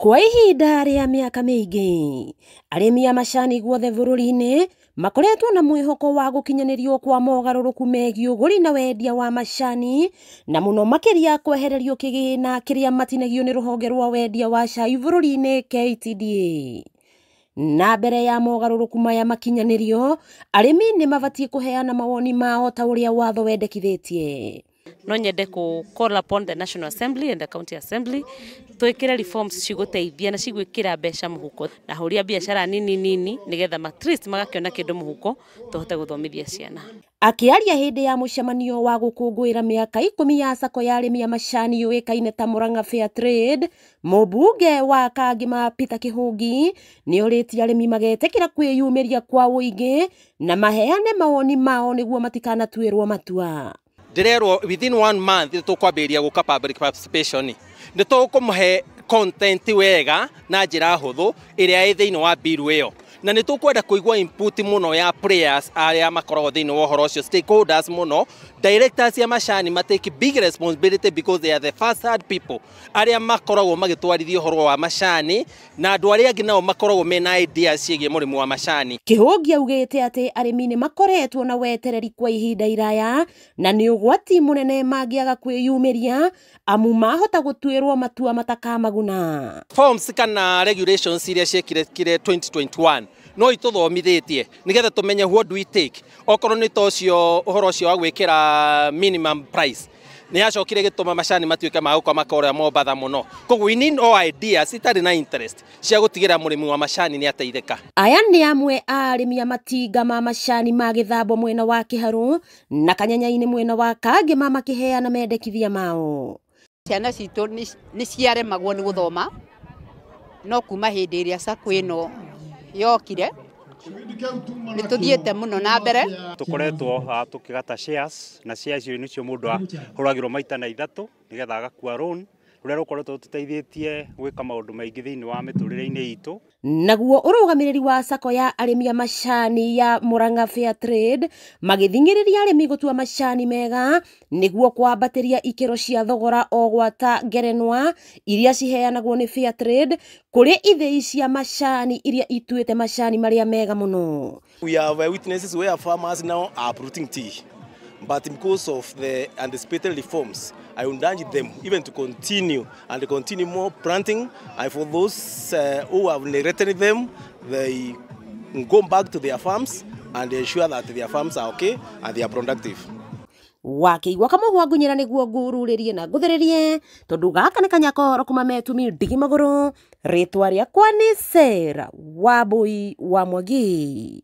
Kwa ihinda rĩa mĩaka mĩingĩ, arĩmi a macani guothe bũrũri-inĩ makoretwo na mwĩhoko wa gũkinyanĩrio kwa mogarũrũku megiĩ ũgũri na wendia wa macani, na mũno makĩria kwehererio kĩgĩna kĩrĩa matinagio nĩ rũhonge rwa wendia wa cai bũrũri-inĩ KTDA. Na mbere ya mogarũrũku maya makinyanĩrio, arĩmi nĩ mabatiĩ kũheana mawoni mao ta ũrĩa watho wendekithĩtie. No nyende ku call upon the National Assembly and the County Assembly twikire reforms ciguteithia na cigwikira mbeca muhuko na huria biashara nini nigetha at least magakiona kindu muhuko tuhote guthomithia ciana. Akiaria hindi ya mucemanio wa gukungwira miaka 10 ya sako ya arĩmi a macani yuikaine ta Murang'a Fair Trade, mũmbunge wa Kangima Peter Kĩhũngi nĩ ũrĩtie arĩmi magetekĩra kwĩyumĩria kwa ũingĩ na maheane mawoni mao nĩguo matikanatuĩrwo matua. Ndirerwo within 1 month tukwambĩrĩria gũka public participation nĩ tũkũmũhe content wega na njĩra hũthũ ĩrĩa ĩ thĩinĩ wa bill ĩyo, na nĩ tũkwenda kũigua input mũno ya players arĩa makoragwo thĩinĩ wa ũhoro ũcio, stakeholders mũno. Directors ya macani matake big responsibility because they are the first hand people arĩa makoragwo magĩtwarithia ũhoro wa macani na andũ arĩa angĩ nao makoragwo mena ideas ciĩgiĩ mũrĩmi wa macani. Kĩhũngi augĩte atĩ arĩmi nĩ makoretwo na wetereri kwa ihinda iraya na nĩ ũgwati mũnene mangĩaga kwĩyumĩria amu mahota gũtuĩrwo matua matakamaguna. Forms kana regulations iria ciekire 2021 no itũthomithĩtie nigetha tumenye what do we take. Okorwo nĩ tocio ũhoro ũcio wa gwĩkĩra minimum price nĩ yacokire gĩtũma macani matuĩke ma gũkoma ũrĩa mombatha mũno. Koguo we need all ideas itarĩ na interest cia gũtigĩra mũrĩmi wa macani nĩ ateithĩka. Aya nĩ amwe a arĩmi a matinga ma macani ma Gĩthambo mwena wa Kĩharũ na Kanyanya-inĩ mwena wa Kangima makĩheana mendekithia mao. Ciana citũ nĩ ciaremagwo nĩ gũthoma, no kuma hĩndĩ ĩrĩa sako ĩno yokire nĩ tũthiĩte mũno na mbere. Tũkoretwo tũkĩgata shares na shares icio nĩcio mũndũ ahũragĩrwo maita na ithatũ nĩgetha agakua loan rũrĩa rũkoretwo tũteithĩtie gwĩka maũndũ maingĩ thĩinĩ wa mĩtũrĩre-inĩ itũ. Naguo ũrũgamĩrĩri wa sako ya arĩmi a macani ya Murang'a Fair Trade magĩthingĩrĩria arĩmi gũtua macani mega nĩguo kwambatĩria ikĩro cia thogora o gwata ngerenwa iria ciheanagwo nĩ Fair Trade kũrĩ ithĩi cia macani iria ituĩte macani marĩa mega mũno. We have witnesses where farmers now are uprooting tea, but because of the anticipated reforms, I would urge them even to continue more planting. And for those who have neglected them, they go back to their farms and ensure that their farms are okay and they are productive. Wakĩigua kamũhwa ngunyĩra nĩguo ngururĩrie na ngũthĩrĩrie tondũ gaka nĩ Kanyako kuma Metumi Ndigi Magũrũ, rĩtwa rĩakwa nĩ Sarah Wambui wa Mwangi.